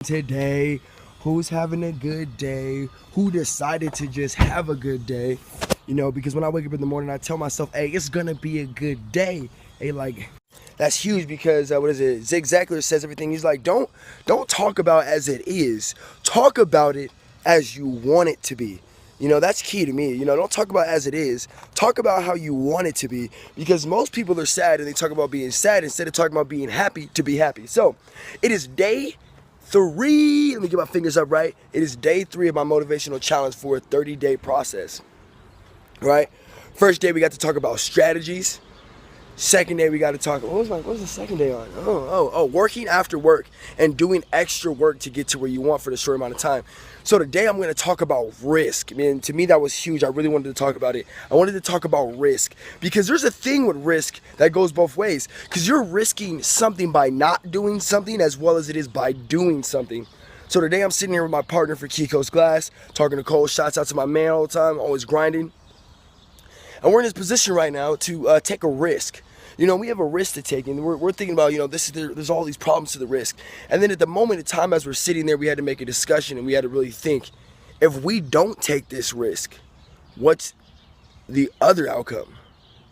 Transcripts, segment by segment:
today? Who's having a good day? Who decided to just have a good day? You know, because when I wake up in the morning, I tell myself, hey, it's gonna be a good day. Hey, like, that's huge because what is it? Zig Ziglar says everything. He's like, don't talk about as it is. Talk about it as you want it to be. You know, that's key to me. You know, don't talk about as it is. Talk about how you want it to be. Because most people are sad and they talk about being sad instead of talking about being happy to be happy. So, it is day 3. Let me get my fingers up right. It is day 3 of my motivational challenge for a 30-day process. Right? First day we got to talk about strategies. Second day we got to talk. What was the second day on? Working after work and doing extra work to get to where you want for the short amount of time. So today I'm going to talk about risk. I mean, to me that was huge. I really wanted to talk about it. I wanted to talk about risk because there's a thing with risk that goes both ways. Because you're risking something by not doing something as well as it is by doing something. So today I'm sitting here with my partner for Kiko's Glass, talking to Cole. Shouts out to my man all the time, always grinding. And we're in this position right now to take a risk. You know, we have a risk to take, and we're thinking about, you know, there's all these problems to the risk. And then at the moment in time, as we're sitting there, we had to make a discussion, and we had to really think, if we don't take this risk, what's the other outcome?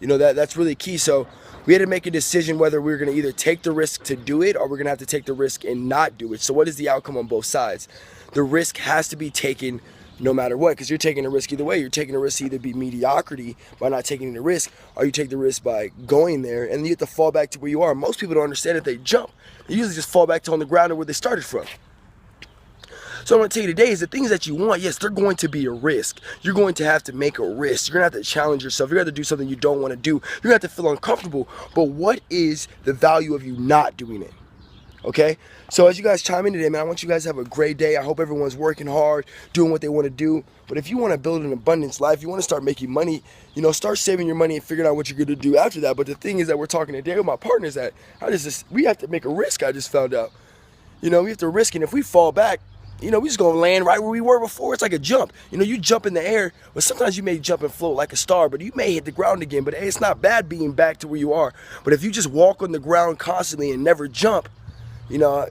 You know, that's really key. So we had to make a decision whether we were going to either take the risk to do it, or we're going to have to take the risk and not do it. So what is the outcome on both sides? The risk has to be taken no matter what, because you're taking a risk either way. You're taking a risk to either be mediocrity by not taking the risk, or you take the risk by going there, and you have to fall back to where you are. Most people don't understand that they jump. They usually just fall back to on the ground or where they started from. So I'm going to tell you today is the things that you want, yes, they're going to be a risk. You're going to have to make a risk. You're going to have to challenge yourself. You're going to have to do something you don't want to do. You're going to have to feel uncomfortable. But what is the value of you not doing it? Okay, so as you guys chime in today, man, I want you guys to have a great day. I hope everyone's working hard, doing what they want to do. But if you want to build an abundance life, you want to start making money, you know, start saving your money and figuring out what you're going to do after that. But the thing is that we're talking today with my partners that we have to make a risk. I just found out, you know, we have to risk. And if we fall back, you know, we just going to land right where we were before. It's like a jump. You know, you jump in the air, but sometimes you may jump and float like a star, but you may hit the ground again. But hey, it's not bad being back to where you are. But if you just walk on the ground constantly and never jump, you know,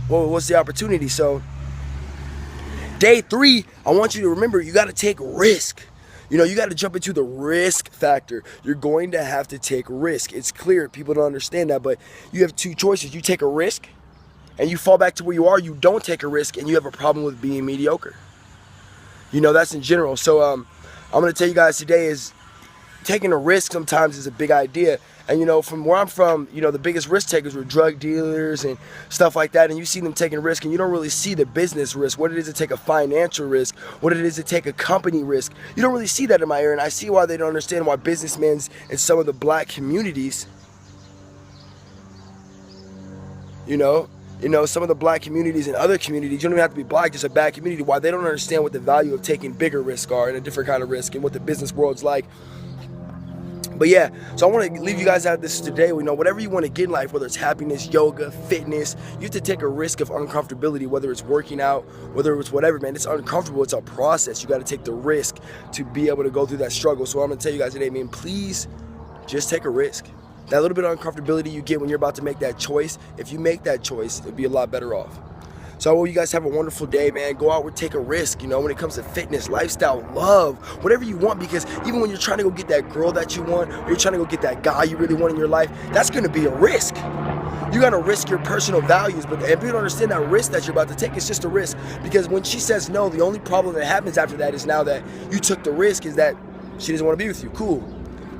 well, what's the opportunity? So day 3, I want you to remember, you got to take risk. You know, you got to jump into the risk factor. You're going to have to take risk. It's clear. People don't understand that, but you have 2 choices. You take a risk and you fall back to where you are. You don't take a risk and you have a problem with being mediocre. You know, that's in general. So I'm going to tell you guys today is taking a risk sometimes is a big idea. And, you know, from where I'm from, you know, the biggest risk takers were drug dealers and stuff like that. And you see them taking risk and you don't really see the business risk, what it is to take a financial risk, what it is to take a company risk. You don't really see that in my area. And I see why they don't understand why businessmen in some of the black communities, you know, some of the black communities and other communities, you don't even have to be black, just a bad community, why they don't understand what the value of taking bigger risk are and a different kind of risk and what the business world's like. But yeah, so I want to leave you guys out this today. You know, whatever you want to get in life, whether it's happiness, yoga, fitness, you have to take a risk of uncomfortability, whether it's working out, whether it's whatever, man. It's uncomfortable. It's a process. You got to take the risk to be able to go through that struggle. So I'm going to tell you guys today, man, please just take a risk. That little bit of uncomfortability you get when you're about to make that choice, if you make that choice, it'll be a lot better off. So I want you guys to have a wonderful day, man. Go out and take a risk, you know, when it comes to fitness, lifestyle, love, whatever you want, because even when you're trying to go get that girl that you want, or you're trying to go get that guy you really want in your life, that's going to be a risk. You got to risk your personal values, but if you don't understand that risk that you're about to take, it's just a risk. Because when she says no, the only problem that happens after that is now that you took the risk is that she doesn't want to be with you. Cool.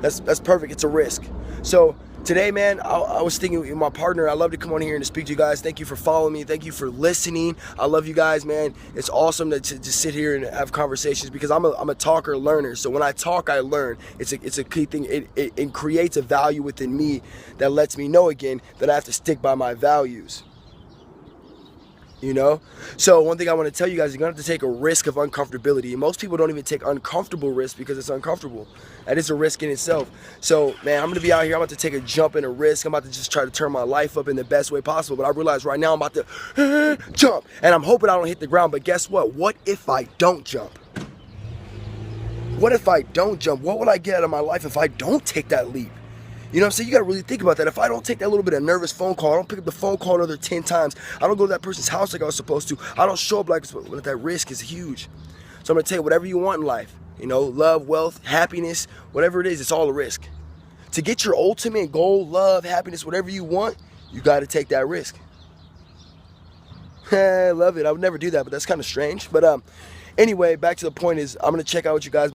That's perfect. It's a risk. So today, man, I was thinking with my partner, I love to come on here and to speak to you guys. Thank you for following me. Thank you for listening. I love you guys, man. It's awesome to just sit here and have conversations because I'm a talker learner. So when I talk, I learn. It's a key thing. It creates a value within me that lets me know again that I have to stick by my values. You know, so one thing I want to tell you guys, you're going to have to take a risk of uncomfortability. And most people don't even take uncomfortable risks because it's uncomfortable. And it's a risk in itself. So, man, I'm going to be out here. I'm about to take a jump and a risk. I'm about to just try to turn my life up in the best way possible. But I realize right now I'm about to jump. And I'm hoping I don't hit the ground. But guess what? What if I don't jump? What if I don't jump? What would I get out of my life if I don't take that leap? You know what I'm saying? You gotta really think about that. If I don't take that little bit of nervous phone call, I don't pick up the phone call another 10 times, I don't go to that person's house like I was supposed to, I don't show up like I was supposed to, that risk is huge. So I'm gonna tell you, whatever you want in life, you know, love, wealth, happiness, whatever it is, it's all a risk. To get your ultimate goal, love, happiness, whatever you want, you gotta take that risk. I love it. I would never do that, but that's kind of strange. But anyway, back to the point is, I'm gonna check out what you guys